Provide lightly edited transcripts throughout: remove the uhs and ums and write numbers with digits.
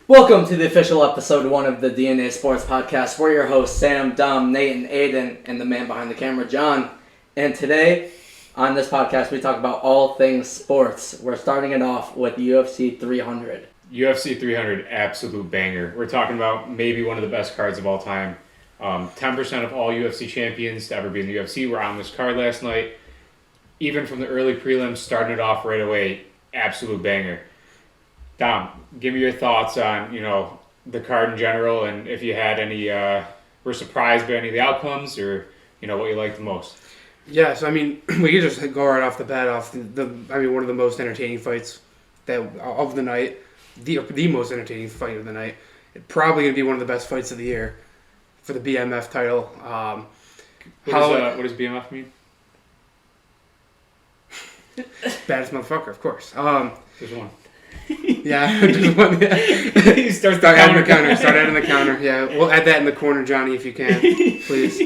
Welcome to the official episode 1 of the D.N.A. Sports Podcast. We're your hosts, Sam, Dom, Nate, and Aiden, and the man behind the camera, John. And today, on this podcast, we talk about all things sports. We're starting it off with UFC 300. UFC 300, absolute banger. We're talking about maybe one of the best cards of all time. 10% of all UFC champions to ever be in the UFC were on this card last night. Even from the early prelims, starting it off right away, absolute banger. Dom, give me your thoughts on, the card in general, and if you had any, were surprised by any of the outcomes, or, what you liked the most. Yes, we could just go right off the bat off one of the most entertaining fights of the night, the most entertaining fight of the night. It's probably going to be one of the best fights of the year for the BMF title. What does BMF mean? Baddest motherfucker, of course. There's one. Yeah, just one. Yeah. Start adding the counter. Start adding the counter. Yeah, we'll add that in the corner, Johnny, if you can, please.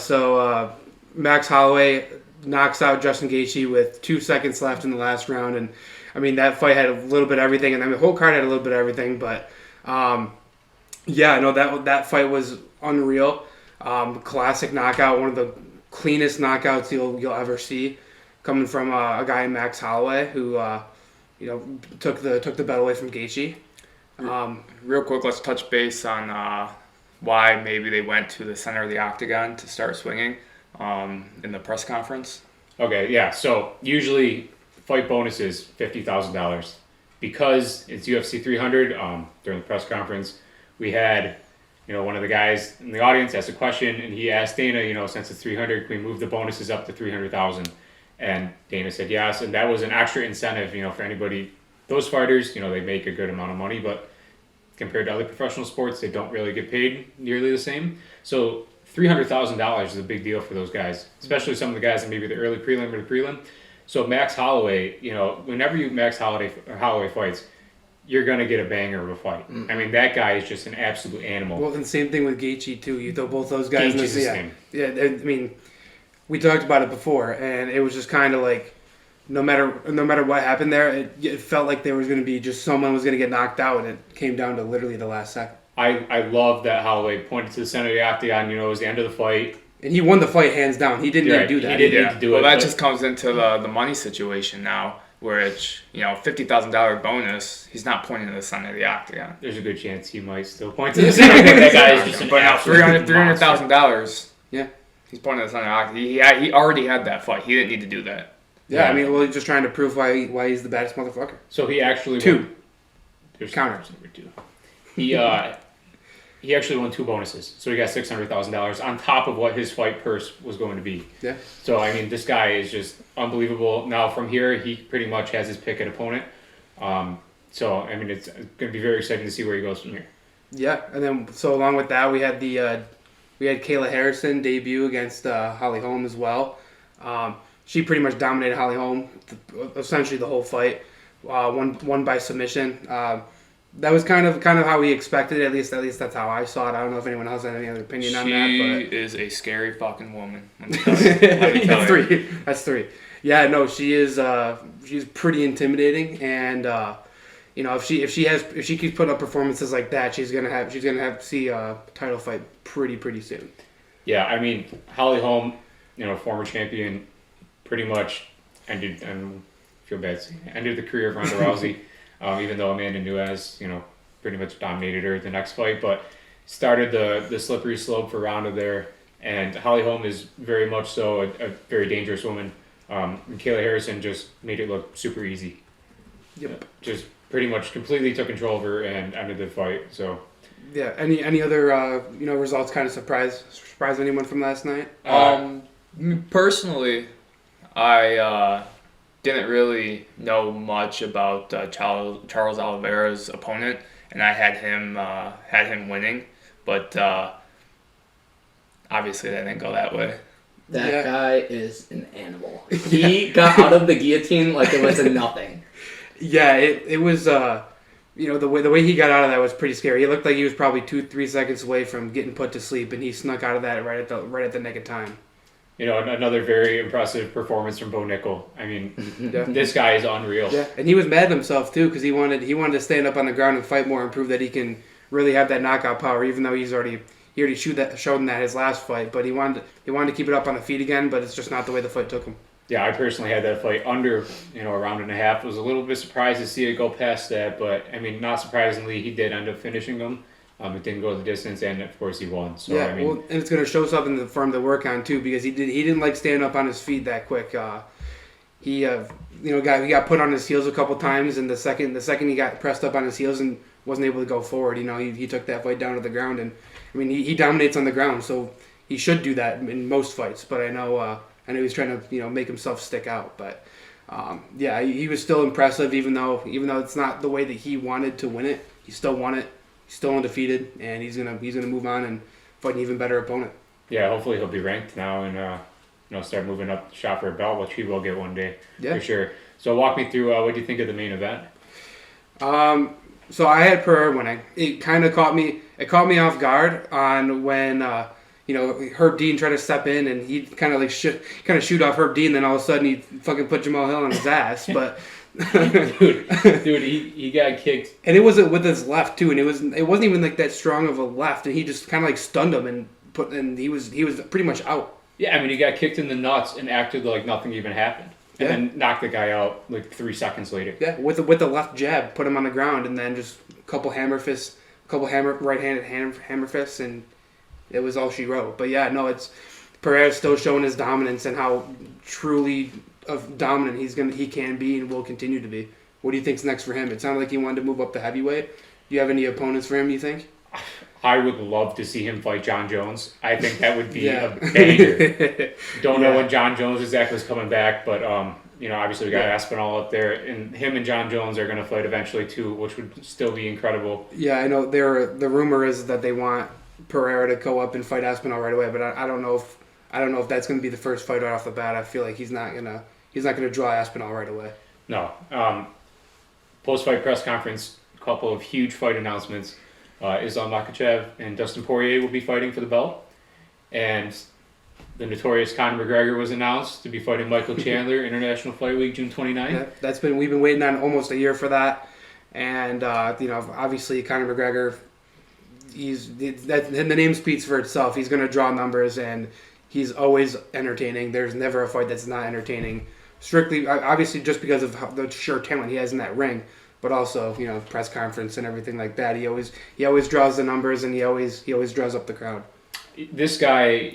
So Max Holloway knocks out Justin Gaethje with 2 seconds left in the last round, and that fight had a little bit of everything, and the whole card had a little bit of everything, but that fight was unreal. Classic knockout, one of the cleanest knockouts you'll ever see, coming from a guy in Max Holloway who took the belt away from Gaethje. Real quick, let's touch base on why maybe they went to the center of the octagon to start swinging in the press conference. Okay, yeah. So usually fight bonus is $50,000. Because it's UFC 300, during the press conference, we had one of the guys in the audience asked a question, and he asked Dana, since it's 300, can we move the bonuses up to 300,000? And Dana said yes, and that was an extra incentive, for anybody. Those fighters, they make a good amount of money, but compared to other professional sports, they don't really get paid nearly the same. So $300,000 is a big deal for those guys, especially some of the guys in maybe the early prelim or the prelim. So Max Holloway, whenever you Max Holloway fights, you're going to get a banger of a fight. Mm. That guy is just an absolute animal. Well, and same thing with Gaethje, too. You throw both those guys in the same. Yeah, we talked about it before, and it was just kind of like, no matter what happened there, it felt like there was going to be just someone was going to get knocked out, and it came down to literally the last second. I love that Holloway pointed to the center of the octagon, it was the end of the fight. And he won the fight hands down. He didn't need to do that. He didn't need to do it. Well, that just comes into the money situation now, where it's, $50,000 bonus. He's not pointing to the center of the octagon. There's a good chance he might still point to the center. I think that guy is just but now $300,000. Yeah. He's pointing to the center of the octagon. He already had that fight. He didn't need to do that. Yeah, he's just trying to prove why he's the baddest motherfucker. So he actually won. There's counters. Number 2. He actually won 2 bonuses, so he got $600,000 on top of what his fight purse was going to be. Yeah. So this guy is just unbelievable. Now from here, he pretty much has his pick an opponent. It's going to be very exciting to see where he goes from here. Yeah, and then so along with that, we had Kayla Harrison debut against Holly Holm as well. She pretty much dominated Holly Holm essentially the whole fight. Won by submission. That was kind of how we expected it. At least that's how I saw it. I don't know if anyone else had any other opinion on that. But she is a scary fucking woman. That's 3. Yeah, no, she is. She's pretty intimidating, and if she keeps putting up performances like that, she's gonna have to see a title fight pretty soon. Yeah, Holly Holm, former champion, pretty much ended. And feel bad saying it, ended the career of Ronda Rousey. Even though Amanda Nunes, pretty much dominated her the next fight, but started the slippery slope for Ronda there. And Holly Holm is very much so a very dangerous woman. And Kayla Harrison just made it look super easy. Yep. Just pretty much completely took control of her and ended the fight. So. Yeah. Any other results kind of surprise anyone from last night? Personally, I didn't really know much about Charles Oliveira's opponent, and I had him winning, but obviously that didn't go that way. That guy is an animal. He got out of the guillotine like it was a nothing. Yeah, it was. The way he got out of that was pretty scary. He looked like he was probably 2-3 seconds away from getting put to sleep, and he snuck out of that right at the nick of time. Another very impressive performance from Bo Nickel. I mean, Yeah. this guy is unreal. Yeah, and he was mad at himself too because he wanted to stand up on the ground and fight more and prove that he can really have that knockout power. Even though he already shown that his last fight, but he wanted to keep it up on the feet again. But it's just not the way the fight took him. Yeah, I personally had that fight under, a round and a half. Was a little bit surprised to see it go past that, but I mean, not surprisingly, he did end up finishing him. It didn't go the distance, and of course, he won. So Yeah, I mean, well, and it's going to show something for him to work on too because he didn't like stand up on his feet that quick. He got put on his heels a couple times, and the second he got pressed up on his heels and wasn't able to go forward, he took that fight down to the ground, and I mean he dominates on the ground, so he should do that in most fights. But I know he's trying to make himself stick out, but he was still impressive even though it's not the way that he wanted to win it. He still won it. He's still undefeated, and he's gonna move on and fight an even better opponent. yeah, hopefully he'll be ranked now and start moving up the shot for a belt, which he will get one day for sure. So walk me through what do you think of the main event? So I had Pereira winning. It kind of caught me off guard on when Herb Dean tried to step in and he kind of shoot off Herb Dean. Then all of a sudden he fucking put Jamal Hill on his ass. But dude, he got kicked, and it was with his left too. And it wasn't even like that strong of a left. And he just kind of like stunned him and he was pretty much out. Yeah, I mean, he got kicked in the nuts and acted like nothing even happened. And then knocked the guy out like 3 seconds later. Yeah, with the left jab, put him on the ground, and then just a couple right-handed hammer fists, and it was all she wrote. But yeah, no, it's Pereira's still showing his dominance and how truly dominant he can be and will continue to be. What do you think's next for him? It sounded like he wanted to move up to heavyweight. Do you have any opponents for him, you think? I would love to see him fight John Jones. I think that would be a banger. Don't know when John Jones exactly is coming back, but obviously we got Aspinall up there, and him and John Jones are going to fight eventually too, which would still be incredible. Yeah, I know. The rumor is that they want Pereira to go up and fight Aspinall right away, but I don't know if that's going to be the first fight right off the bat. I feel like he's not gonna draw Aspinall right away. No. Post-fight press conference, a couple of huge fight announcements. Islam Makhachev and Dustin Poirier will be fighting for the belt, and the notorious Conor McGregor was announced to be fighting Michael Chandler, International Fight Week, June 29th. Yeah, we've been waiting on almost a year for that, and obviously Conor McGregor, the name speaks for itself. He's going to draw numbers, and he's always entertaining. There's never a fight that's not entertaining. Strictly, obviously, just because of the sheer talent he has in that ring. But also, press conference and everything like that. He always draws the numbers, and he always draws up the crowd. This guy,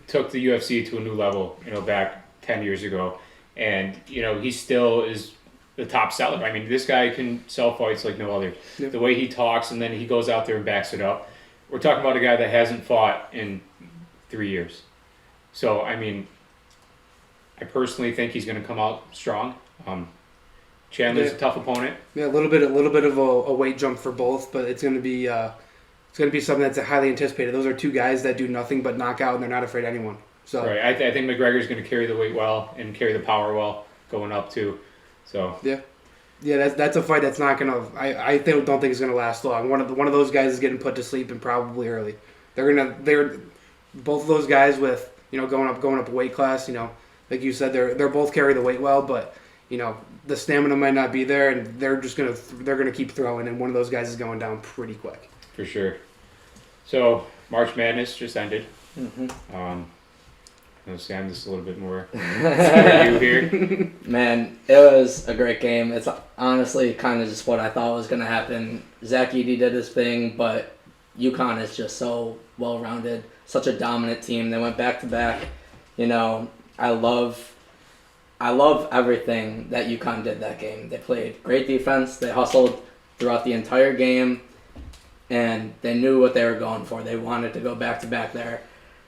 took the UFC to a new level, back 10 years ago, and he still is the top seller. I mean, this guy can sell fights like no other. Yep. The way he talks, and then he goes out there and backs it up. We're talking about a guy that hasn't fought in 3 years. So, I mean, I personally think he's going to come out strong. Chandler's a tough opponent. Yeah, a little bit of a weight jump for both, but it's going to be something that's highly anticipated. Those are two guys that do nothing but knock out, and they're not afraid of anyone. So right, I think McGregor's going to carry the weight well and carry the power well going up too. So yeah, that's a fight that's not going to. I don't think it's going to last long. One of those guys is getting put to sleep and probably early. They're both of those guys with going up a weight class. Like you said, they're both carry the weight well, but the stamina might not be there, and they're gonna keep throwing, and one of those guys is going down pretty quick. For sure. So March Madness just ended. Mm-hmm. Sam, this is a little bit more for you here. Man, it was a great game. It's honestly kind of just what I thought was gonna happen. Zach Edey did his thing, but UConn is just so well-rounded, such a dominant team. They went back-to-back. I love everything that UConn did that game. They played great defense. They hustled throughout the entire game, and they knew what they were going for. They wanted to go back-to-back there.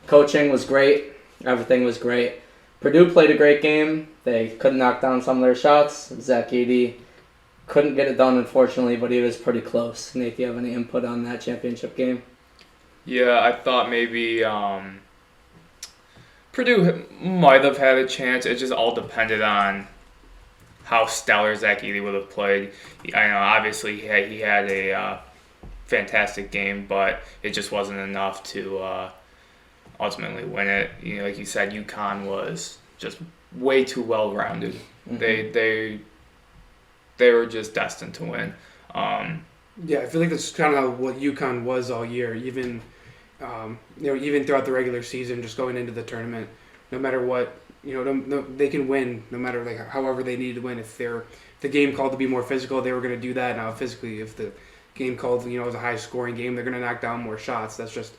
Coaching was great. Everything was great. Purdue played a great game. They couldn't knock down some of their shots. Zach Edey couldn't get it done, unfortunately, but he was pretty close. Nate, do you have any input on that championship game? Yeah, I thought maybe Purdue might have had a chance. It just all depended on how stellar Zach Edey would have played. I know, obviously, he had a fantastic game, but it just wasn't enough to ultimately win it. Like you said, UConn was just way too well rounded. They were just destined to win. Yeah, I feel like that's kind of what UConn was all year, even even throughout the regular season, just going into the tournament. No matter what, they can win no matter however they needed to win. If the game called to be more physical, they were going to do that. Now physically, if the game called was a high scoring game, they're going to knock down more shots. That's just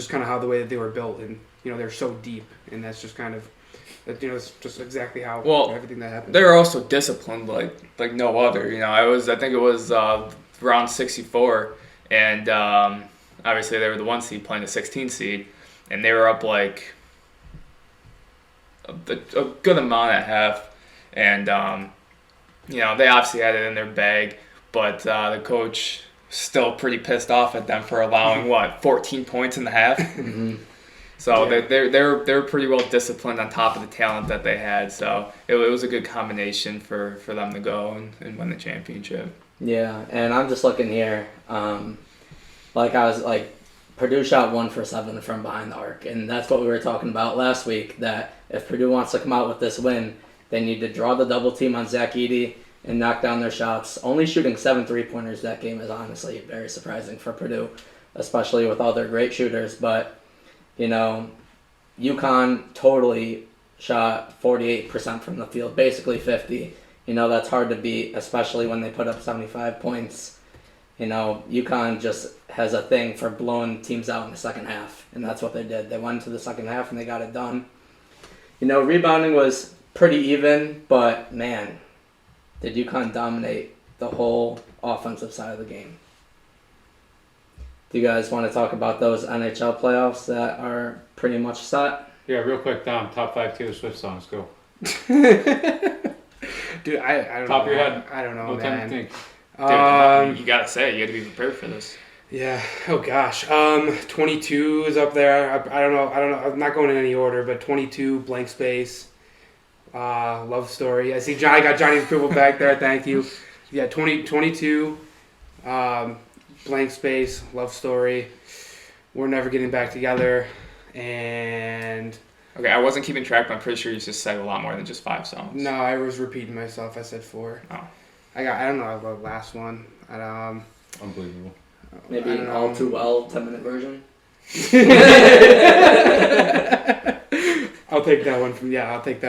kind of how the way that they were built, and they're so deep, and that's just kind of it's just exactly how everything that happened. They're also disciplined like no other. I think it was round 64, and obviously they were the 1 seed playing the 16 seed, and they were up like a good amount at half, and they obviously had it in their bag, but the coach still pretty pissed off at them for allowing 14 points in the half. So they're pretty well disciplined on top of the talent that they had. So it was a good combination for them to go and win the championship. Yeah, and I'm just looking here. Purdue shot 1 for 7 from behind the arc, and that's what we were talking about last week. That if Purdue wants to come out with this win, they need to draw the double team on Zach Edey and knock down their shots. Only shooting 7 3-pointers that game is honestly very surprising for Purdue, especially with all their great shooters. But UConn totally shot 48% from the field, basically 50. That's hard to beat, especially when they put up 75 points. UConn just has a thing for blowing teams out in the second half, and that's what they did. They went into the second half, and they got it done. Rebounding was pretty even, but, man, did UConn dominate the whole offensive side of the game. Do you guys want to talk about those NHL playoffs that are pretty much set? Yeah, real quick, Dom, top 5 Taylor Swift songs, go. Dude, I don't know. Top of your head. I don't know, No time to man. think. You gotta say it. You gotta be prepared for this. Yeah. Oh gosh. 22 is up there. I don't know. I'm not going in any order, but 22, Blank Space, Love Story. I see Johnny got Johnny's approval back there. Thank you. Yeah, 22, Blank Space, Love Story, We're Never Getting Back Together, and... Okay, I wasn't keeping track, but I'm pretty sure you just said a lot more than just 5 songs. No, I was repeating myself. I said 4. Oh. I don't know the last one. Unbelievable. Maybe an all too well 10-minute version. I'll take that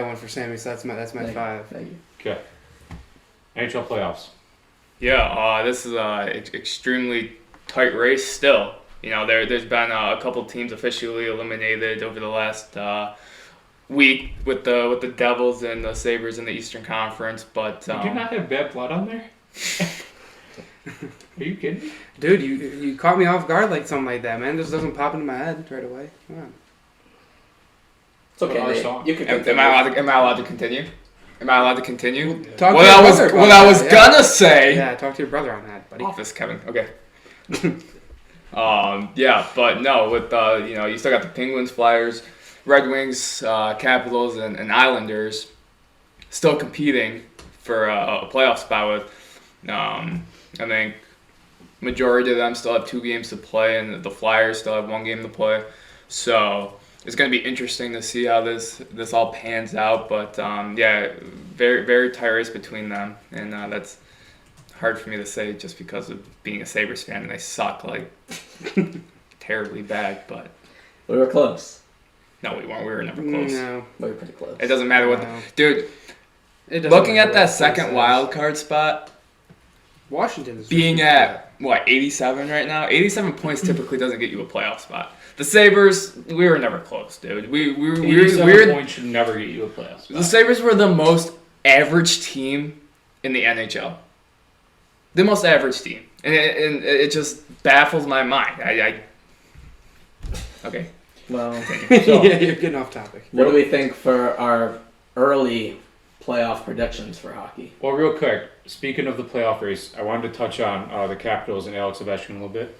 one for Sammy. So that's my 5. Thank you. Okay. NHL playoffs. Yeah, this is an extremely tight race still. There's been a couple teams officially eliminated over the last week with the Devils and the Sabres in the Eastern Conference, but You do not have bad blood on there? Are you kidding me? Dude, you caught me off guard like something like that, man. This doesn't pop into my head right away. Come on. It's okay, Our Nate. song. You can am continue. I allowed to continue? Am I allowed to continue? Talk What to I your was brother what about I was that, gonna say. Yeah, talk to your brother on that, buddy. Office, Kevin. Okay. But no, with you still got the Penguins, Flyers, Red Wings, Capitals, and Islanders still competing for a playoff spot with. I think majority of them still have 2 games to play, and the Flyers still have 1 game to play. So it's going to be interesting to see how this all pans out. But very very tight race between them, and that's hard for me to say just because of being a Sabres fan and they suck like terribly bad. But We were close. no, we weren't. We were never close. No. We were pretty close. It doesn't matter what, No. dude. It doesn't Looking matter at that what second says. wild card spot, Washington is being at 87 right now. 87 points typically doesn't get you a playoff spot. The Sabres, we were never close, dude. We 87 points should never get you a playoff spot. The Sabres were the most average team in the NHL. The most average team, and it just baffles my mind. Okay. Well, So, yeah, you're getting off topic. what do we think for our early playoff predictions for hockey? well, real quick, speaking of the playoff race, I wanted to touch on the Capitals and Alex Ovechkin a little bit.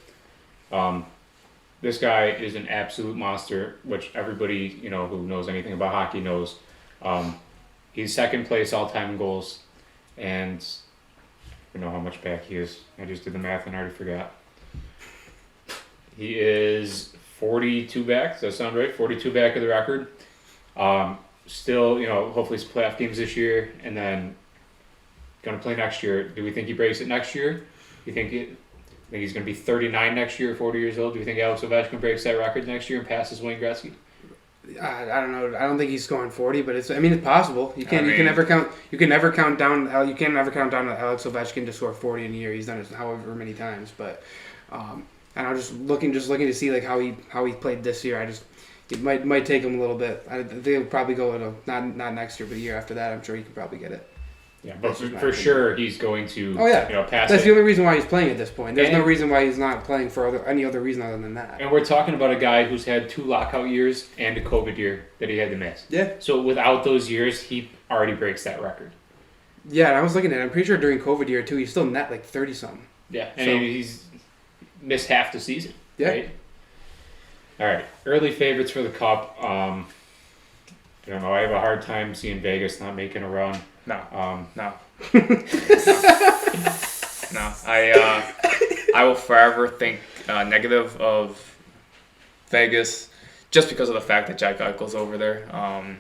This guy is an absolute monster, which everybody who knows anything about hockey knows. He's second place all time in goals, and I don't know how much back he is. I just did the math and I already forgot. He is 42 back. Does that sound right? 42 back of the record. Still, hopefully some playoff games this year, and then going to play next year. Do we think he breaks it next year? Do you think he's going to be 39 next year, 40 years old? Do you think Alex Ovechkin breaks that record next year and passes Wayne Gretzky? I don't know. I don't think he's scoring 40, but it's possible. You can never count down Alex Ovechkin to score 40 in a year. He's done it however many times, but and I'm just looking to see like how he played this year. It might take him a little bit. I think he'll probably go not next year, but the year after that. I'm sure he can probably get it. Yeah, but for sure he's going to pass. That's the only reason why he's playing at this point. There's no reason why he's not playing for any other reason other than that. And we're talking about a guy who's had 2 lockout years and a COVID year that he had to miss. Yeah. So without those years, he already breaks that record. Yeah, and I was looking at it. I'm pretty sure during COVID year too, he's still net like 30-something. Yeah, and he's missed half the season. Yeah. Right? All right, early favorites for the Cup. I don't know. I have a hard time seeing Vegas not making a run. No. No. No. I will forever think negative of Vegas just because of the fact that Jack Eichel's over there.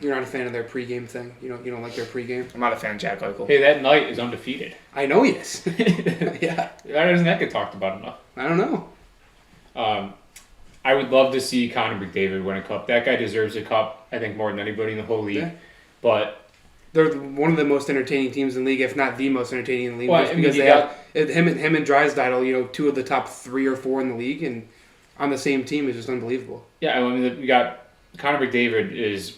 You're not a fan of their pregame thing? You don't like their pregame? I'm not a fan of Jack Eichel. Hey, that Knight is undefeated. I know he is. Yeah. Why doesn't that get talked about enough? I don't know. I would love to see Connor McDavid win a cup. That guy deserves a cup, I think, more than anybody in the whole league. Yeah. But they're one of the most entertaining teams in the league, if not the most entertaining in the league. Well, just because they have him and Drysdale, 2 of the top 3 or 4 in the league, and on the same team is just unbelievable. Yeah, I mean, we got Connor McDavid is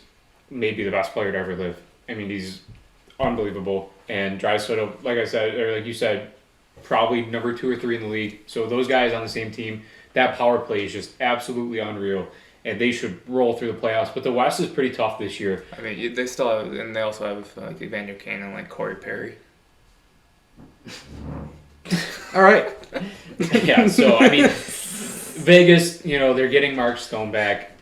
maybe the best player to ever live. I mean, he's unbelievable. And Drysdale, like you said, probably number 2 or 3 in the league. So those guys on the same team, that power play is just absolutely unreal. And they should roll through the playoffs. But the West is pretty tough this year. I mean, they still have, and they also have like Evander Kane and like Corey Perry. All right. Yeah, so, I mean, Vegas, they're getting Mark Stone back.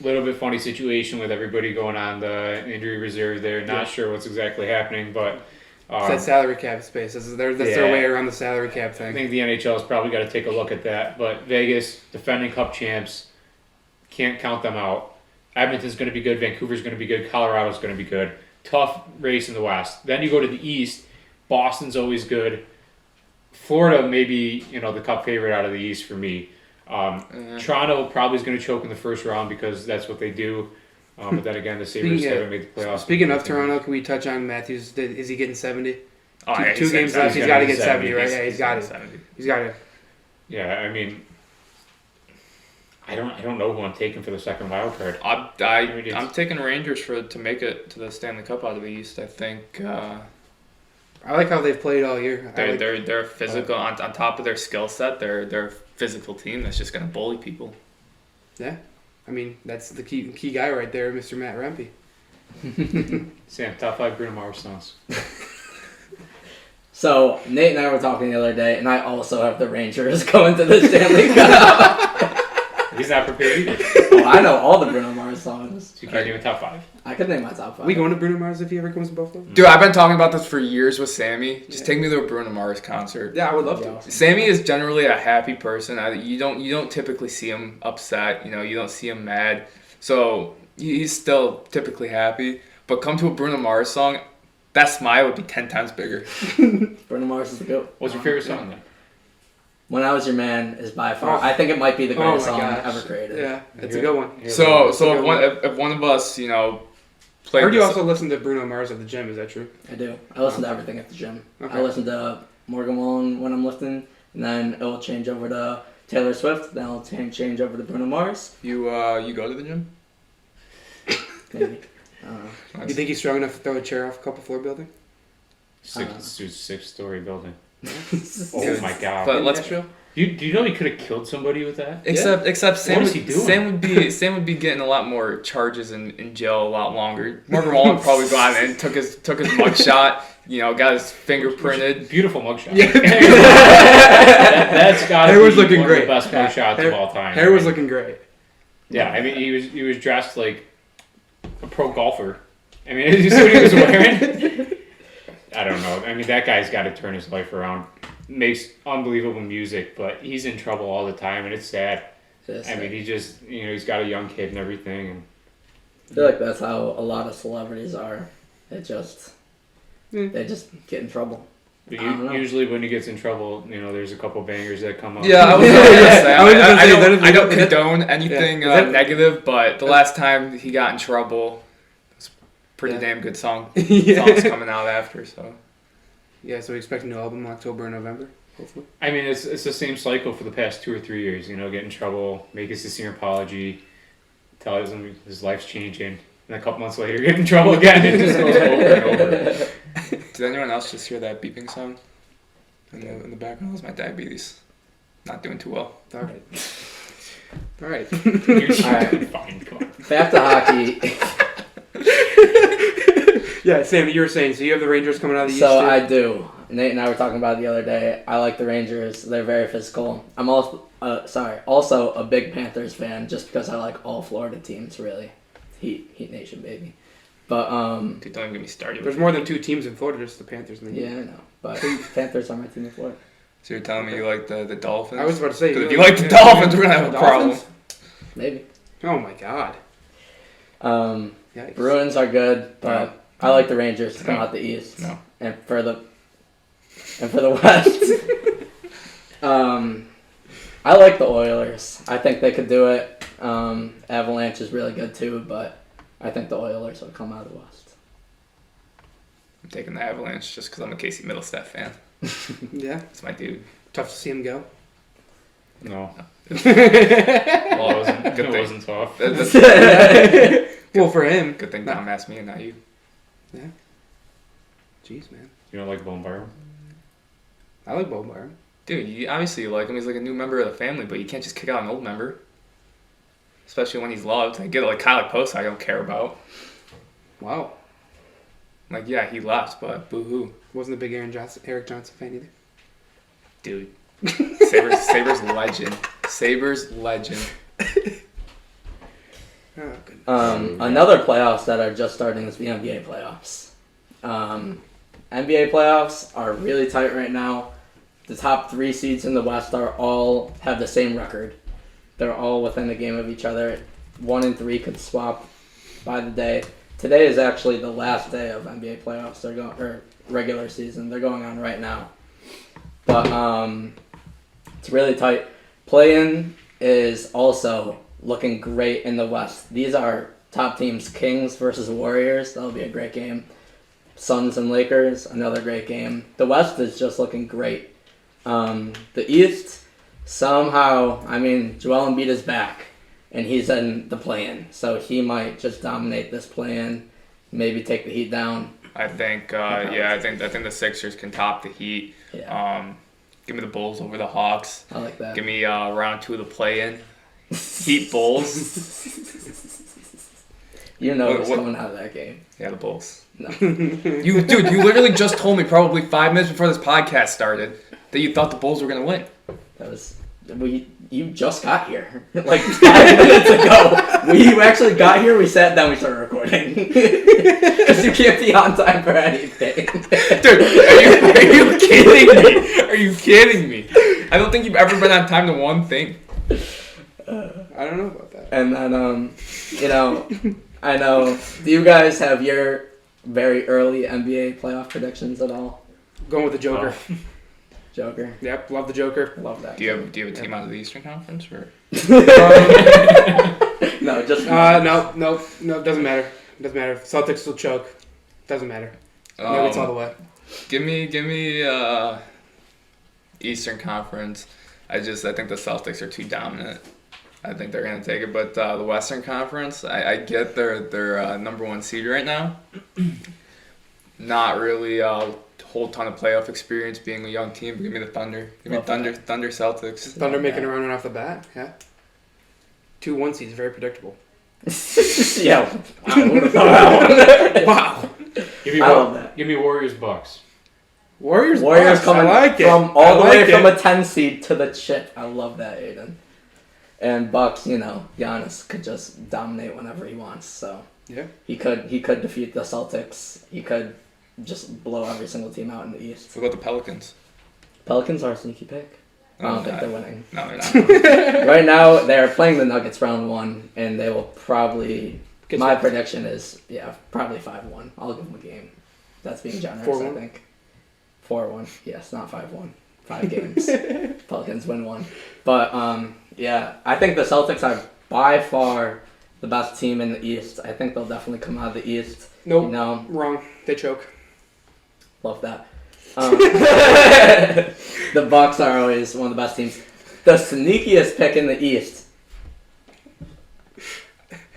Little bit funny situation with everybody going on the injury reserve there. Not sure what's exactly happening, but... it's that salary cap space. That's their way around the salary cap thing. I think the NHL's probably got to take a look at that. But Vegas, defending Cup champs, can't count them out. Edmonton's going to be good. Vancouver's going to be good. Colorado's going to be good. Tough race in the West. Then you go to the East. Boston's always good. Florida may be, the Cup favorite out of the East for me. Toronto probably is going to choke in the first round because that's what they do. But then again, the Sabres haven't made the playoffs. Speaking of Toronto, can we touch on Matthews? Is he getting 70? Oh, yeah, two games left. He's got to get 70, right? Yeah, he's got it. 70. He's got it. Yeah, I mean, I don't know who I'm taking for the second wild card. I'm taking Rangers to make it to the Stanley Cup out of the East. I think I like how they've played all year. They're physical on top of their skill set. They're a physical team that's just going to bully people. Yeah, I mean that's the key guy right there, Mr. Matt Rempe. Sam, top 5 Bruno Mars songs. So Nate and I were talking the other day, and I also have the Rangers going to the Stanley Cup. He's not prepared either. Oh, I know all the Bruno Mars songs. So you can't name a top 5. I could name my top 5. Are we going to Bruno Mars if he ever comes to Buffalo? Dude, I've been talking about this for years with Sammy. Just take me to a Bruno Mars concert. Yeah, I would love to. Sammy is generally a happy person. You don't typically see him upset. You don't see him mad. So he's still typically happy. But come to a Bruno Mars song, that smile would be 10 times bigger. Bruno Mars is the GOAT. What's your favorite song then? When I Was Your Man is by far. I think it might be the greatest song ever created. Yeah, it's a good one. So if one of us, I played heard you this- also listen to Bruno Mars at the gym. Is that true? I do. I listen to everything at the gym. Okay. I listen to Morgan Wallen when I'm lifting, and then it will change over to Taylor Swift. Then it'll change over to Bruno Mars. you go to the gym? Maybe. Nice. You think he's strong enough to throw a chair off a couple floor building? 6-story building. Oh Oh my god. But let's. Nashville? Do you know he could have killed somebody with that? Except Sam What is he doing? Sam would be getting a lot more charges in jail a lot longer. Morgan Wallen probably got in, took his mugshot, got his finger printed. Beautiful mugshot. Yeah. That's got to be Hair was looking one great. of the best mugshots of all time. Hair was looking great. Yeah, I mean he was dressed like a pro golfer. I mean, did you see what he was wearing? I don't know. I mean, that guy's got to turn his life around. Makes unbelievable music, but he's in trouble all the time, and it's sad. I mean, he just, he's got a young kid and everything. And I feel like that's how a lot of celebrities are. They just get in trouble. But usually when he gets in trouble, there's a couple bangers that come up. Yeah, I was gonna say, I don't condone anything negative, but the last time he got in trouble, it's pretty damn good songs coming out after. So yeah, so we expect a new album in October and November, hopefully. I mean, it's the same cycle for the past 2 or 3 years. Get in trouble, make a sincere apology, tell him his life's changing, and a couple months later get in trouble again. It just goes over and over. Did anyone else just hear that beeping sound in the background? That was my diabetes. Not doing too well. All right. All right. Fine, come on. Back to hockey. Yeah, Sam, you were saying, so you have the Rangers coming out of the East? So I do. Nate and I were talking about it the other day. I like the Rangers. They're very physical. I'm also a big Panthers fan just because I like all Florida teams, really. Heat Nation, baby. But Dude, don't even get me started. There's more than 2 teams in Florida, just the Panthers and the Heat. Yeah, I know. But Panthers are my team in Florida. So you're telling me you like the Dolphins? I was about to say, if you like the Dolphins, we're gonna have a problem. Maybe. Oh my God. Yikes. Bruins are good, but I like the Rangers to come out the East. No. And for the West, I like the Oilers. I think they could do it. Avalanche is really good too, but I think the Oilers will come out of the West. I'm taking the Avalanche just because I'm a Casey Middlestat fan. Yeah. That's my dude. Tough to see him go. No. Well, it wasn't. Good It thing. wasn't tough. Well, for him. Good thing Tom asked me and not you. Yeah. Jeez, man. You don't like Bone Byron? I like Bo Byron. Dude, you obviously like him. He's like a new member of the family, but you can't just kick out an old member. Especially when he's loved. I get it, like Kyle Post, I don't care about. Wow. Like, yeah, he left, but boo-hoo. Wasn't a big Eric Johnson fan either. Dude. Sabres legend. Sabres legend. Oh, good. Another playoffs that are just starting is the NBA playoffs. NBA playoffs are really tight right now. The top 3 seeds in the West all have the same record. They're all within a game of each other. 1 and 3 could swap by the day. Today is actually the last day of NBA playoffs. They're going or regular season. They're going on right now. But it's really tight. Play-in is also looking great in the West. These are top teams: Kings versus Warriors. That'll be a great game. Suns and Lakers, another great game. The West is just looking great. The East, somehow, Joel Embiid is back, and he's in the play-in, so he might just dominate this play-in, maybe take the Heat down. I think, I think the Sixers can top the Heat. Yeah. Give me the Bulls over the Hawks. I like that. Give me round 2 of the play-in. Heat Bulls. You know what's coming out of that game. Yeah, the Bulls. No. You literally just told me probably 5 minutes before this podcast started that you thought the Bulls were gonna win. That was you just got here like 5 minutes ago. We actually got here. We sat down. We started recording because you can't be on time for anything. Dude, are you kidding me? Are you kidding me? I don't think you've ever been on time to one thing. I don't know about that. And then I know. Do you guys have your very early NBA playoff predictions at all? Going with the Joker. Oh. Joker. Yep, love the Joker. Love that. Do you have a team out of the Eastern Conference or? No, just no, doesn't matter. Doesn't matter. Celtics will choke. Doesn't matter. Nuggets all the way. Give me Eastern Conference. I think the Celtics are too dominant. I think they're gonna take it, but the Western Conference, I get their number 1 seed right now. Not really a whole ton of playoff experience being a young team, but give me the Thunder. Give me Thunder Celtics. Thunder making a run right off the bat. Yeah. 2 1 seeds, very predictable. Yeah. Wow. Who would have thought that one? Wow. Give me Warriors Bucks. Warriors Bucks, coming I like it. From all the way from a 10 seed to the chip. I love that, Aiden. And Bucks, Giannis could just dominate whenever he wants. So yeah, he could defeat the Celtics. He could just blow every single team out in the East. What about the Pelicans? Pelicans are a sneaky pick. I don't think they're winning. No, they're not. Right now, they're playing the Nuggets round 1, and they will probably. My prediction is, probably 5-1. I'll give them a game. That's being generous, 4-1? I think. 4-1. Yes, not 5-1. 5 games. Pelicans win 1. But, I think the Celtics are by far the best team in the East. I think they'll definitely come out of the East. Nope. You know, Wrong. They choke. love that. The Bucks are always one of the best teams. The sneakiest pick in the East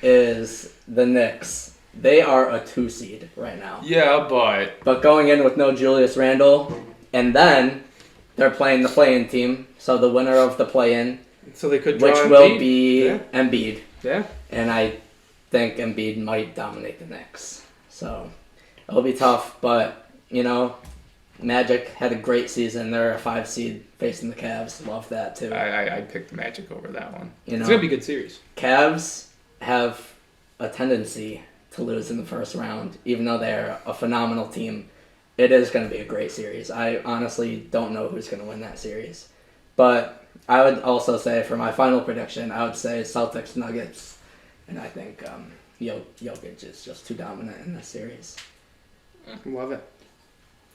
is the Knicks. They are a 2 seed right now. Yeah, But going in with no Julius Randle, and then they're playing the play-in team, so the winner of the play-in, So they could draw which Embiid. will be Yeah. Embiid. Yeah. And I think Embiid might dominate the Knicks. So it'll be tough, but, Magic had a great season. They're a 5 seed facing the Cavs. Love that, too. I picked the Magic over that one. It's going to be a good series. Cavs have a tendency to lose in the first round, even though they're a phenomenal team. It is going to be a great series. I honestly don't know who's going to win that series. But I would also say, for my final prediction, I would say Celtics Nuggets. And I think Jokic is just too dominant in this series. Love it.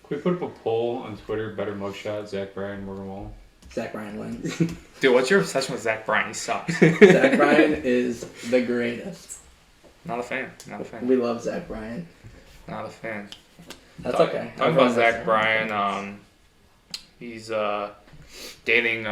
Can we put up a poll on Twitter? Better mugshot, Zach Bryan, Morgan Wall. Zach Bryan wins. Dude, what's your obsession with Zach Bryan? He sucks. Zach Bryan is the greatest. Not a fan. Not a fan. We love Zach Bryan. Not a fan. That's okay. Talking Everyone about has Zach their Bryan, he's dating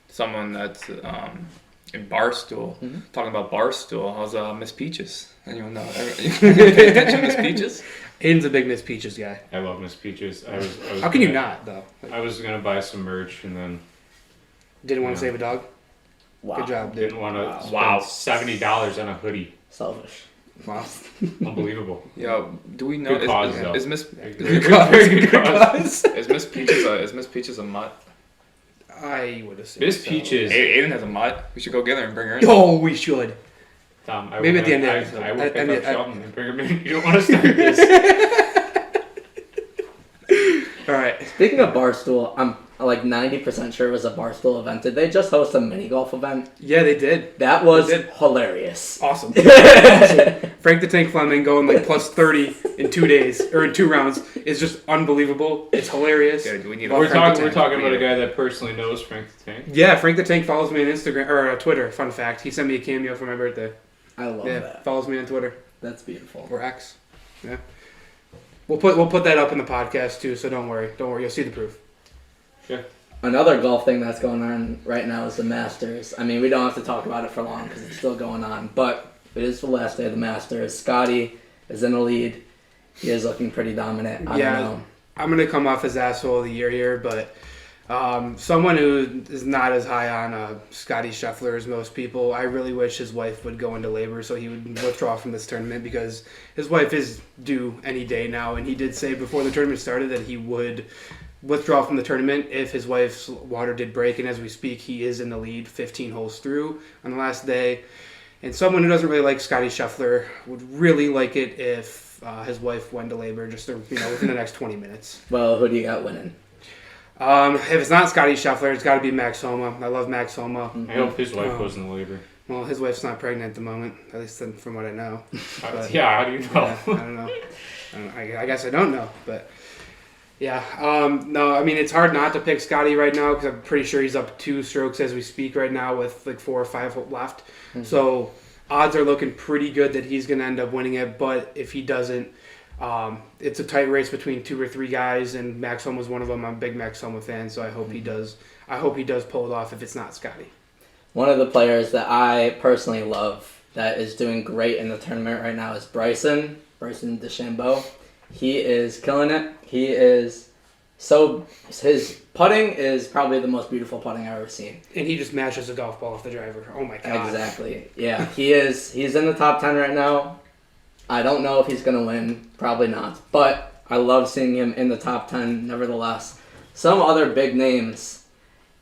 someone that's in Barstool. Mm-hmm. Talking about Barstool, how's Miss Peaches? Anyone know? You pay attention to Miss Peaches? Aiden's a big Miss Peaches guy. I love Miss Peaches. I was How can you not, though? I was gonna buy some merch and then Didn't want to Yeah. save a dog? Wow. Good job, dude. didn't want to Wow. spend $70 on a hoodie. Selfish. Wow. Unbelievable. Yo, do we know? Good cause, though. Is Miss Very is good cause. Miss Peaches a mutt? I would assume. Miss so. Peaches. Aiden has a mutt. We should go get her and bring her in. Oh, we should. Tom, Maybe at the end of the episode. I will At pick the up end- Sheldon and bring him in. You don't want to start this. All right. Speaking of Barstool, I'm like 90% sure it was a Barstool event. Did they just host a mini golf event? Yeah, they did. That was They did. hilarious. Awesome. Awesome. Frank the Tank Fleming going like plus 30 in 2 days or in 2 rounds is just unbelievable. It's hilarious. Yeah, do we need Love We're Frank talking. the We're Tank. talking about a guy that personally knows Frank the Tank. Yeah, Frank the Tank follows me on Instagram or Twitter. Fun fact: he sent me a cameo for my birthday. I love Yeah, that. follows me on Twitter That's beautiful. or X. Yeah, we'll put that up in the podcast too. So don't worry, you'll see the proof. Another golf thing that's going on right now is the Masters. I mean, we don't have to talk about it for long because it's still going on, but it is the last day of the Masters. Scotty is in the lead. He is looking pretty dominant. I Yeah. don't know. I'm gonna come off as asshole of the year here, but someone who is not as high on Scotty Scheffler as most people, I really wish his wife would go into labor so he would withdraw from this tournament because his wife is due any day now, and he did say before the tournament started that he would withdraw from the tournament if his wife's water did break, and as we speak, he is in the lead 15 holes through on the last day. And someone who doesn't really like Scotty Scheffler would really like it if his wife went to labor just within the next 20 minutes. Well, who do you got winning? If it's not Scotty Scheffler, it's got to be Max Homa. I love Max Homa. I hope his wife goes in the labor. Well, his wife's not pregnant at the moment, at least from what I know. But- Yeah, how do you know? Yeah, I don't know. I guess I don't know, but yeah. No, I mean, it's hard not to pick Scotty right now because I'm pretty sure he's up 2 strokes as we speak right now with like 4 or 5 left. Mm-hmm. So odds are looking pretty good that he's going to end up winning it. But if he doesn't, it's a tight race between 2 or 3 guys, and Max Homa's one of them. I'm a big Max Homa fan, so I hope he does. I hope he does pull it off if it's not Scotty. One of the players that I personally love that is doing great in the tournament right now is Bryson DeChambeau. He is killing it. His putting is probably the most beautiful putting I've ever seen. And he just mashes a golf ball off the driver. Oh my god. Exactly. Yeah, he's in the top 10 right now. I don't know if he's going to win. Probably not. But I love seeing him in the top 10 nevertheless. Some other big names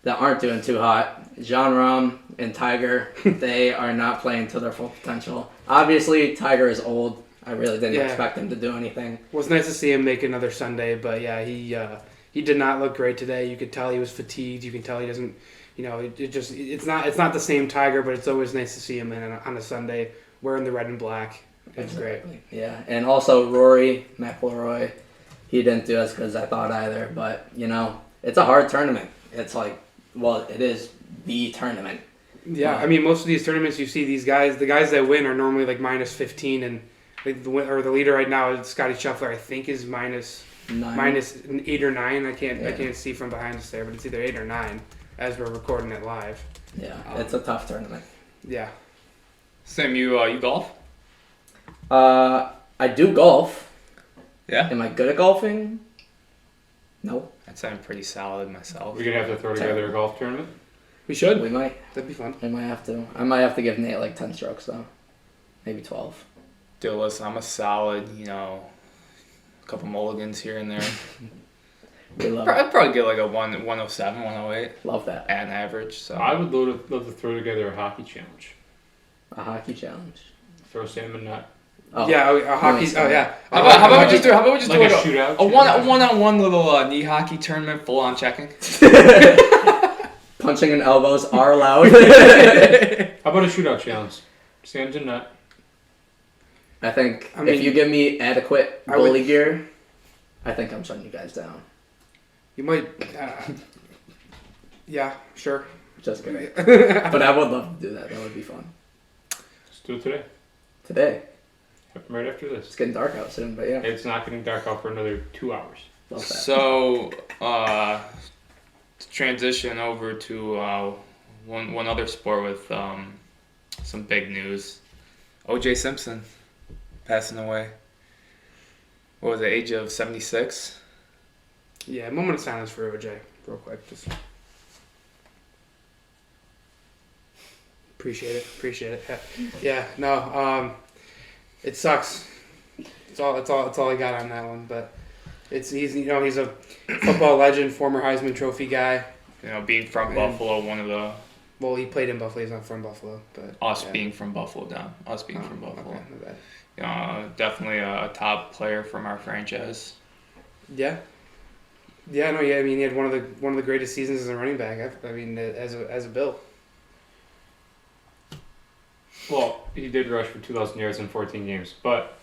that aren't doing too hot. Jon Rahm and Tiger, they are not playing to their full potential. Obviously, Tiger is old. I really didn't expect him to do anything. Well, it's nice to see him make another Sunday, but yeah, He did not look great today. You could tell he was fatigued. You can tell he doesn't, it's not the same Tiger, but it's always nice to see him on a Sunday wearing the red and black. It's great. Yeah, and also Rory McIlroy, he didn't do as good as I thought either. But it's a hard tournament. It's like, well, it is the tournament. Yeah, I mean, most of these tournaments you see the guys that win are normally like minus 15, and the leader right now, Scotty Scheffler, I think is minus 8 or 9. I can't see from behind us there, but it's either 8 or 9 as we're recording it live. Yeah, it's a tough tournament. Yeah. Sam, you golf? I do golf. Yeah. Am I good at golfing? No. I'd say I'm pretty solid myself. We're gonna have to throw together a golf tournament. We should. We might. That'd be fun. I might have to give Nate like 10 strokes though. Maybe 12. Dude, listen, I'm a solid, a couple mulligans here and there. We love I'd probably get like a 107, 108 it. Love that. at an average. So I would love to throw together a hockey challenge. A hockey challenge. Throw Sam in net. Oh. Yeah, a hockey. Oh yeah. How about we just do Like a shootout? a one-on-one little knee hockey tournament, full on checking. Punching and elbows are allowed. How about a shootout challenge? Sam's in net. I think if you give me adequate goalie gear, I think I'm shutting you guys down. You might. Yeah, sure. Just kidding. But I would love to do that. That would be fun. Let's do it today. Today. Right after It's this. getting dark out soon, but yeah. It's not getting dark out for another 2 hours. Love that. So, to transition over to one other sport with some big news. O.J. Simpson passing away. What was it, age of 76? Yeah, a moment of silence for OJ, real quick. Just appreciate it. Yeah, no, it sucks. It's all I got on that one. But he's a football legend, former Heisman Trophy guy. Being from Buffalo, one of the... Well, he played in Buffalo. He's not from Buffalo, but being from Buffalo, down. Us being from Buffalo. Okay, my bad. Definitely a top player from our franchise. Yeah. Yeah, no, yeah. I mean, he had one of the greatest seasons as a running back. I mean, as a Bill. Well, he did rush for 2,000 yards in 14 games, but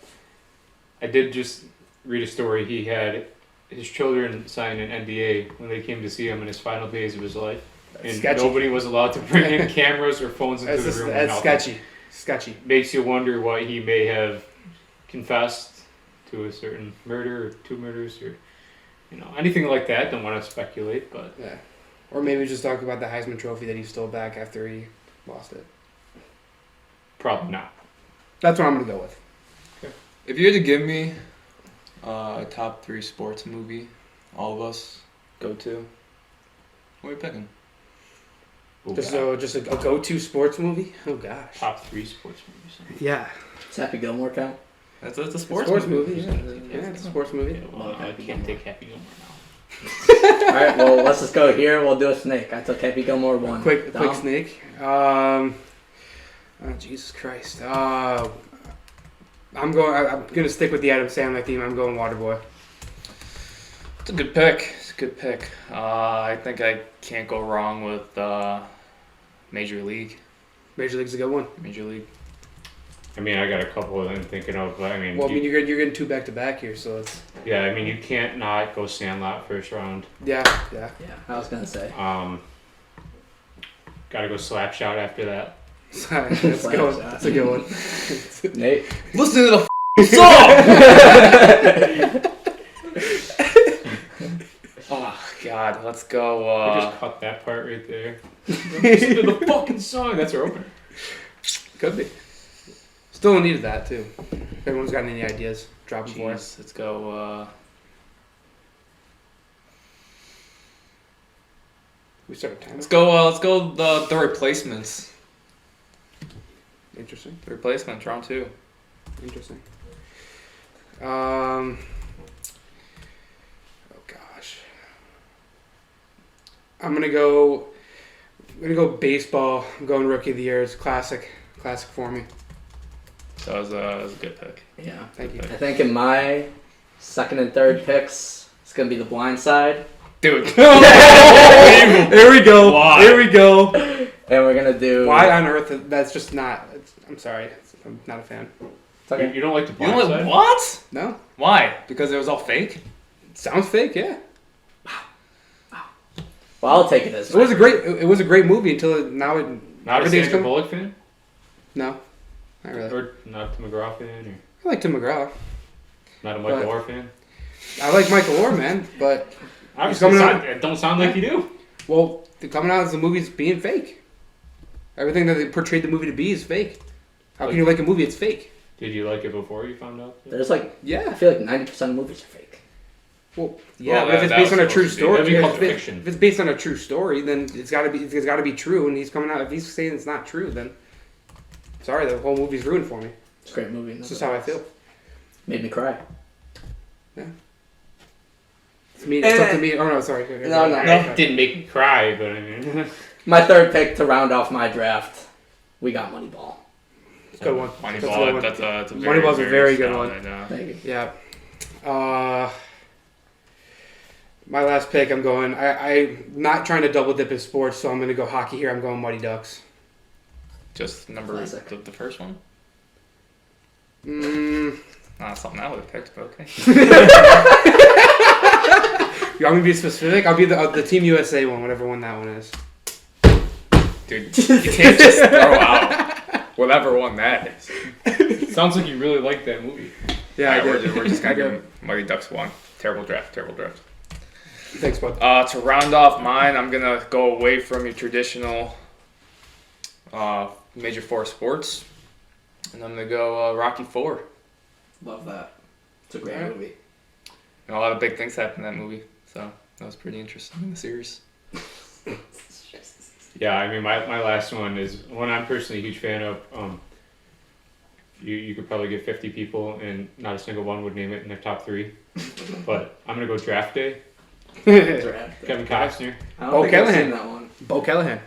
I did just read a story. He had his children sign an NDA when they came to see him in his final days of his life. And sketchy. Nobody was allowed to bring in cameras or phones into the room. That's sketchy. Makes you wonder what he may have confessed to a certain murder or 2 murders or anything like that. Don't want to speculate, but Yeah. Or maybe just talk about the Heisman Trophy that he stole back after he lost it. probably not. That's what I'm gonna go with. If you had to give me a top 3 sports movie, all of us go to, what are you picking? Oh, Just God. a go-to sports movie. Oh gosh. Top 3 sports movies. Yeah. Does Happy Gilmore count? That's a Sports movie. Yeah, it's a sports movie. Yeah, well, I can't take Happy Gilmore now. Alright, well, let's just go here. We'll do a snake. I took Happy Gilmore 1. Quick Dom? snake. Jesus Christ. I'm gonna stick with the Adam Sandler theme. I'm going Waterboy. It's a good pick. I think I can't go wrong with Major League. Major League's a good one. Major League. I mean, I got a couple of them thinking of, but I mean, Well, you're getting 2 back-to-back here, so it's yeah, I mean, you can't not go Sandlot first round. yeah. Yeah, I was going to say. Gotta go Slapshot after that. That's a good one. That's a good one. Nate? Listen to the song! Oh, God. Let's go. We just cut that part right there. Listen to the fucking song. That's our opener. Could be. Still needed that too. If everyone's got any ideas, drop them for us. Jeez, let's go. We start a timer. Let's go. The Replacements. Interesting. The Replacements, round 2. Interesting. Oh gosh. I'm gonna go baseball. I'm going Rookie of the Year. It's classic for me. That was a good pick. Yeah. Thank you. I think in my second and third picks, it's going to be The Blind Side. Dude. Here we go. Why? Here we go. And we're gonna do. Why on earth? That's just not. I'm sorry. I'm not a fan. It's okay. You don't like the You Blind know Side? what? No. Why? Because it was all fake? Sounds fake. Yeah. Well, I'll take it as. It was a great. It was a great movie until now. Not a everything's Sandra come- Bullock fan? No. Not really. Or not a McGraw fan? Or I like Tim McGraw. not a Michael But- Orr fan? I like Michael Orr, man. But Obviously, coming out- it don't sound like you do. well, coming out as the movie's being fake. Everything that they portrayed the movie to be is fake. How can you like a movie? It's fake. Did you like it before you found out? There's like. I Yeah. feel like 90% of movies are fake. Well, yeah, Well, but if it's that based was on a true supposed to be- story, that'd be called if it- fiction. if it's based on a true story, then it's got to be true. And he's coming out. If he's saying it's not true, then sorry, the whole movie's ruined for me. It's a great movie. This is how I feel. Made me cry. It's me. It's up to me. Oh no, sorry. No. It didn't make me cry, but I mean, My third pick to round off my draft. We got Moneyball. It's a good one. Moneyball, That's a good one. that's a very, Moneyball's a very good solid, one. Thank you. Yeah. My last pick, I'm going. I'm not trying to double dip in sports, so I'm going to go hockey here. I'm going Mighty Ducks. Just number Classic. the first one? Mm, Not something I would have picked, but okay. you want me to be specific? I'll be the Team USA one, whatever one that one is. Dude, you can't just throw out whatever one that is. it sounds like you really like that movie. Yeah, I Alright, did. we're just I gonna did. give Mighty Ducks one. Terrible draft. Thanks, bud. To round off mine, I'm gonna go away from your traditional major four sports, and I'm gonna go Rocky IV. Love that. It's a great Yeah. movie. And a lot of big things happened in that movie, so that was pretty interesting in the series. Yeah, I mean, my last one is one I'm personally a huge fan of. You could probably get 50 people, and not a single one would name it in their top three. But I'm going to go Draft Day. Draft. Kevin Costner. I don't Bo think I've Callahan. seen that one. Bo Callahan.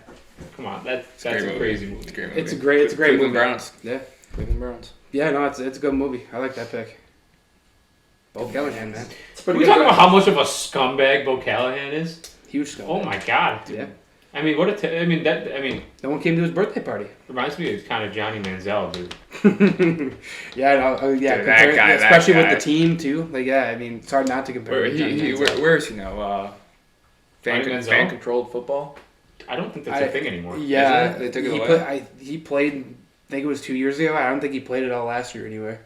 Come on, that's Great a movie. crazy movie. It's a great movie. It's a great Cleveland movie. Browns. Yeah. Cleveland Browns. Yeah, no, it's a good movie. I like that pick. Bo Callahan, man. It's Are pretty we good. talking about how much of a scumbag Bo Callahan is? Huge stuff. Oh my god. Dude. Yeah. I mean, No one came to his birthday party. reminds me of kind of Johnny Manziel, dude. Yeah, no, yeah, Dude, compare- that guy- especially that with guy. the team too. Like, yeah, I mean, it's hard not to compare. Where, with Johnny Manziel. where is he now? Johnny Manziel? Fan controlled football. I don't think that's a thing anymore. Yeah, Isn't it? They took it he away? he played. I think it was 2 years ago. I don't think he played it all last year anywhere.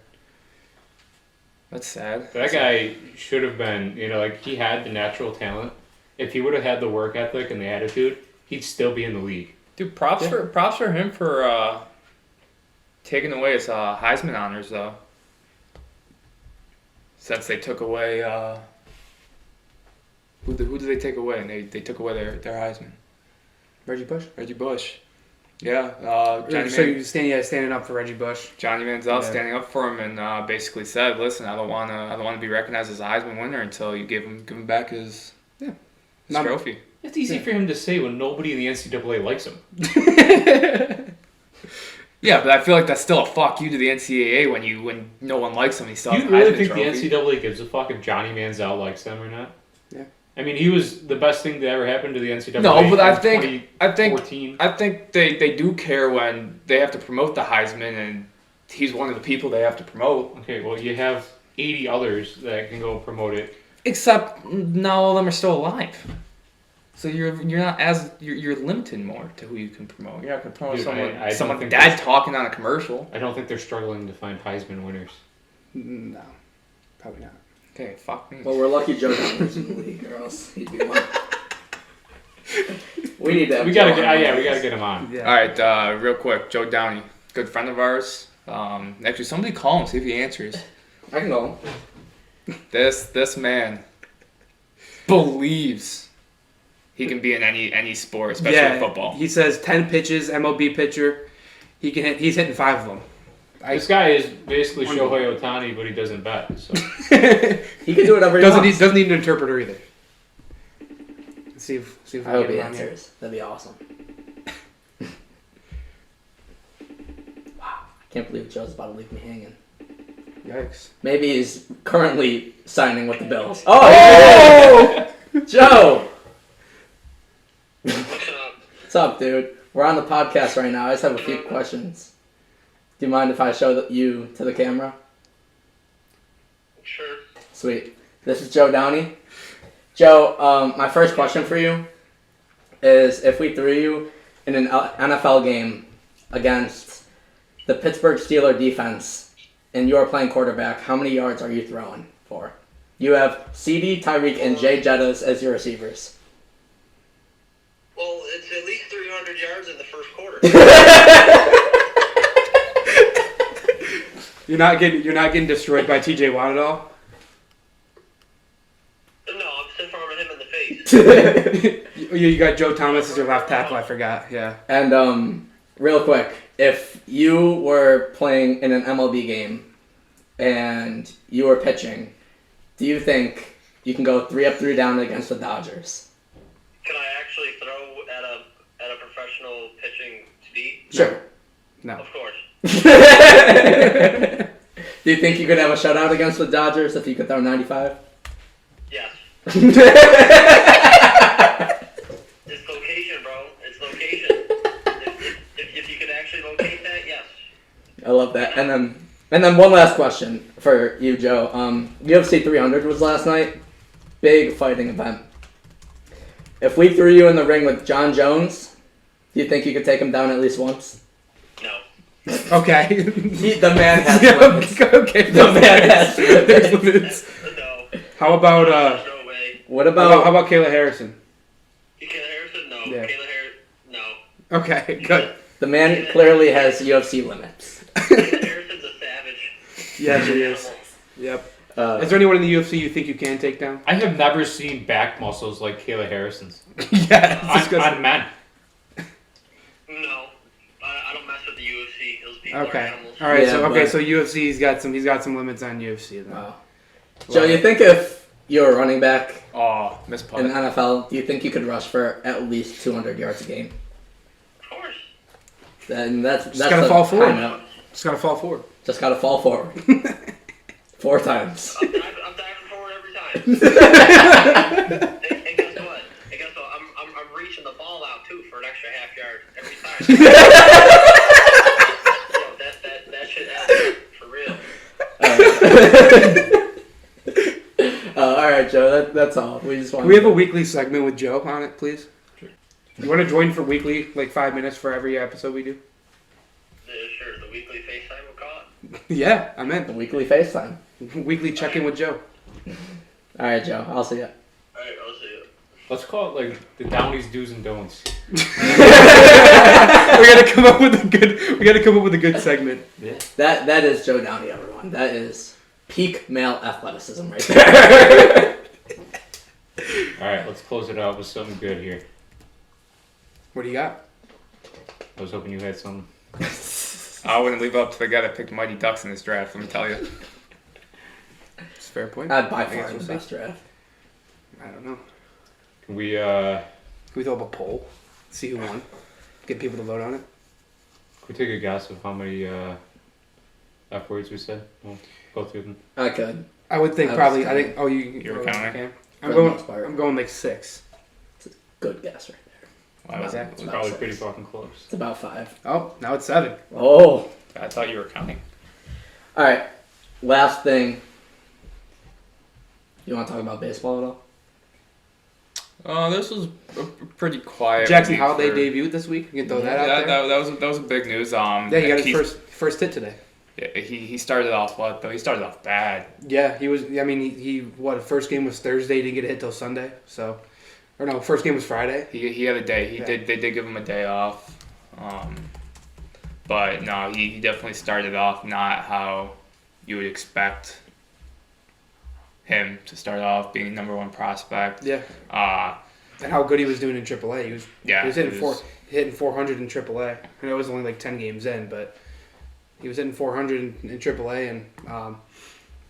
That's sad. That guy should have been, like he had the natural talent. If he would have had the work ethic and the attitude, he'd still be in the league. Dude, props for him for taking away his Heisman honors though. Since they took away who did they take away? And they took away their Heisman. Reggie Bush. Reggie Bush. Yeah, So you standing up for Reggie Bush. Johnny Manziel Yeah. standing up for him and basically said, "Listen, I don't want to be recognized as a Heisman winner until you give him back his Not- trophy." It's easy for him to say when nobody in the NCAA likes him. Yeah, but I feel like that's still a fuck you to the NCAA when no one likes him. He still Do has you a really Heisman think trophy. the NCAA gives a fuck if Johnny Manziel likes them or not? Yeah. I mean, he was the best thing that ever happened to the NCAA. No, but I in think 2014. I think they do care when they have to promote the Heisman, and he's one of the people they have to promote. Okay, well, you have 80 others that can go promote it. Except not all of them are still alive. So you're not as you're limited more to who you can promote. You're not going to promote Dude, I don't someone's think dad that's- talking on a commercial. I don't think they're struggling to find Heisman winners. No, probably not. Okay, fuck me. Well, we're lucky Joe Donner's in the league, or else he'd be one. We need to. Have We gotta Joe get. on Yeah, one. we gotta get him on. Yeah. All right, real quick, Joe Downey, good friend of ours. Actually, somebody call him, see if he answers. I can go. This man believes he can be in any sport, especially football. He says 10 pitches, MLB pitcher. He can hit. He's hitting 5 of them. This guy is basically Shohei Ohtani, but he doesn't bet. So He can do whatever he Doesn't wants. need an interpreter either. Let's see if we I can hope get he him on here. answers. That'd be awesome. Wow, I can't believe Joe's about to leave me hanging. Yikes. Maybe he's currently signing with the Bills. Oh! Joe! What's up? What's up, dude? We're on the podcast right now. I just have a few questions. Do you mind if I show you to the camera? Sure. Sweet. This is Joe Downey. Joe, my first question for you is if we threw you in an NFL game against the Pittsburgh Steelers defense and you're playing quarterback, how many yards are you throwing for? You have CD, Tyreek, and Jay Jettas as your receivers. Well, it's at least 300 yards in the first quarter. You're not getting destroyed by TJ Watt at all? No, I'm stiff arming him in the face. You got Joe Thomas as your left tackle, I forgot. Yeah. And real quick, if you were playing in an MLB game and you were pitching, do you think you can go 3 up, 3 down against the Dodgers? Can I actually throw at a professional pitching speed? Sure. No. Of course. Do you think you could have a shutout against the Dodgers if you could throw 95? Yes. It's location, bro. It's location. If you could actually locate that, yes. I love that. And then one last question for you, Joe. UFC 300 was last night. Big fighting event. If we threw you in the ring with John Jones, do you think you could take him down at least once? No. Okay. The man has limits. Okay. The man has limits. No. How about There's no way. What how about... about Kayla Harrison? Kayla Harrison? No. Yeah. Kayla Harrison? No. Okay, good. The man clearly has UFC limits. Kayla Harrison's a savage. Yeah, she is. Yep. Uh, Is there anyone in the UFC you think you can take down? I have never seen back muscles like Kayla Harrison's Yeah. on men. No. I don't mess with the UFC. Those people are Okay. animals. All right. Yeah, So okay. but- So UFC, he's got some limits on UFC. Then. wow. Joe, you think if you're a running back Oh, missed in putt. the NFL, do you think you could rush for at least 200 yards a game? Of course. Then that's gotta a fall forward. high note. Just gotta fall forward. Just gotta fall forward. 4 times. I'm diving forward every time. And guess what? I'm reaching the ball out too for an extra half yard every time. Yo, that shit adds up for real. All right, Joe. That's all. We just want. Can we have a weekly segment with Joe on it, please? Sure. You want to join for weekly, like 5 minutes for every episode we do? Sure, the weekly FaceTime we'll call it. Yeah, I'm a in. weekly FaceTime. Weekly check-in with Joe. All right, Joe. I'll see you. Alright, I'll see you. Let's call it like the Downey's do's and don'ts. We gotta come up with a good segment. Yeah. That is Joe Downey, everyone. That is peak male athleticism right there. All right, let's close it out with something good here. What do you got? I was hoping you had some. I wouldn't leave it up to the guy that picked Mighty Ducks in this draft, let me tell you. It's a fair point. I'd by I guess far we'll the see. best draft. I don't know. Can we Can we throw up a poll? See who won? Get people to vote on it? take a guess of how many F words we said? Well, both of them. I could. I would think I was probably. I counting. think. Oh, you. You were oh, counting? okay. For the most part. I'm going like 6. Good guess right there. Wow, What's that? It's About probably 6. pretty fucking close. It's about 5. Oh, now it's 7. Oh. I thought you were counting. All right. Last thing. You want to talk about baseball at all? This was a pretty quiet. Jackson week Holiday for- debuted this week. You can throw that out Yeah, there. that was big news. Yeah, he got his Keith- first hit today. Yeah, he started off what though? He started off bad. Yeah, he was. I mean, he what? First game was Thursday. He didn't get a hit till Sunday. So, or no, first game was Friday. He had a day. Yeah. They did give him a day off. But no, he definitely started off not how you would expect him to start off, being number 1 prospect. Yeah, and how good he was doing in AAA. He was hitting 400 in AAA. I know it was only like 10 games in, but he was hitting 400 in AAA. And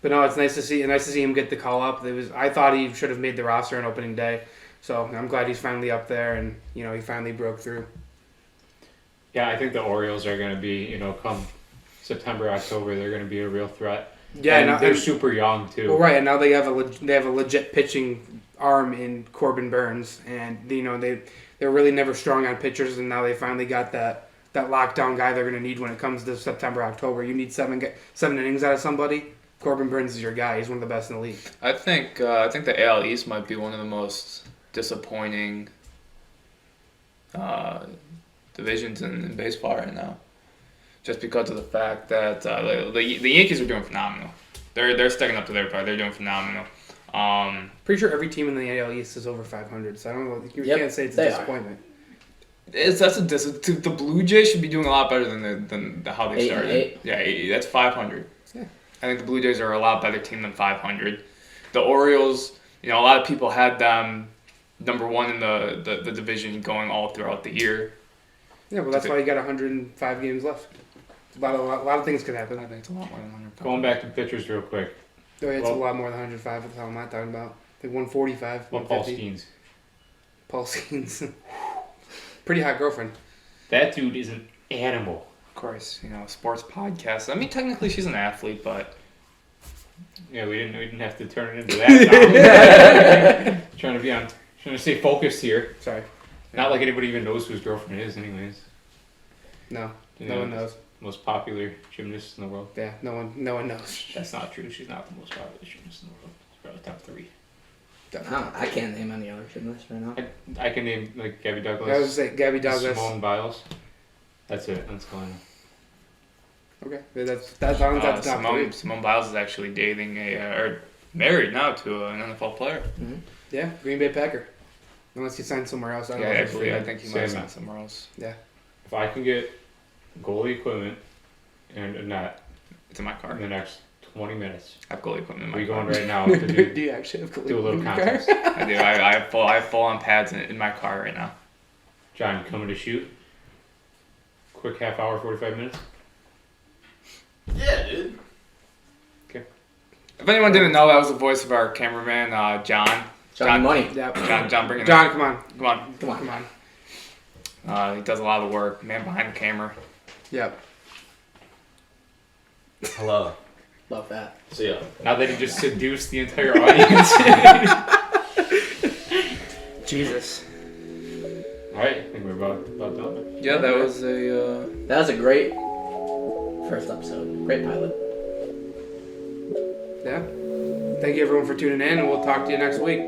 but no, it's nice to see him get the call up. I thought he should have made the roster on opening day. So I'm glad he's finally up there, and he finally broke through. Yeah, I think the Orioles are going to be, come September, October, they're going to be a real threat. Yeah, and and they're super young too. well, right, and now they have a legit pitching arm in Corbin Burns, and they're really never strong on pitchers, and now they finally got that lockdown guy they're going to need when it comes to September, October. You need seven innings out of somebody. Corbin Burns is your guy. He's one of the best in the league. I think the AL East might be one of the most disappointing divisions in baseball right now, just because of the fact that the Yankees are doing phenomenal. They're sticking up to their part. They're doing phenomenal. Pretty sure every team in the AL East is over 500, so I don't know. You can't say it's a disappointment. The Blue Jays should be doing a lot better than how they started. 8-8. Yeah, that's 500. Yeah. I think the Blue Jays are a lot better team than 500. The Orioles, a lot of people had them number one in the division going all throughout the year. Yeah, well, that's why you got 105 games left. A lot of things could happen. I think it's a lot more than 100. Going back to pitchers real quick. Oh, yeah, it's a lot more than 105. What the hell am I talking about? I think 145, What Paul 150. Skeens? Paul Skeens. Pretty hot girlfriend. That dude is an animal. Of course, sports podcast. I mean, technically she's an athlete, but Yeah, we didn't have to turn it into that. trying to stay focused here. Sorry. Not like anybody even knows who his girlfriend is, anyways. No. You No know, one knows. Most popular gymnast in the world. Yeah, no one knows. That's not true. She's not the most popular gymnast in the world. She's probably top 3. I can't name any other gymnasts right now. I can name like Gabby Douglas. I was say Gabby Douglas. Simone Biles. That's it. That's all I know. Okay, that's the top three. Simone Biles is actually dating or married now to an NFL player. Mm-hmm. Yeah, Green Bay Packer. Unless he signed somewhere else. I don't know. Yeah, if actually, I it's think he Same. might have signed somewhere else. If I can get goalie equipment and a net It's in my car. in the next 20 minutes, I have goalie equipment in my we car. going right now to do Do you actually have a little contest. I do. I have full on pads in my car right now. John, you coming to shoot? Quick half hour, 45 minutes? Yeah, dude. If anyone didn't know, that was the voice of our cameraman, John. Johnny Money. Yeah. John, bring it John, up. come on. Come on. Come on. He does a lot of work. Man behind the camera. Yep. Hello. Love that. See ya. Now that he just seduced the entire audience. Jesus. Alright, I think we're about done. Yeah, that was a. That was a great first episode. Great pilot. Yeah. Thank you everyone for tuning in, and we'll talk to you next week.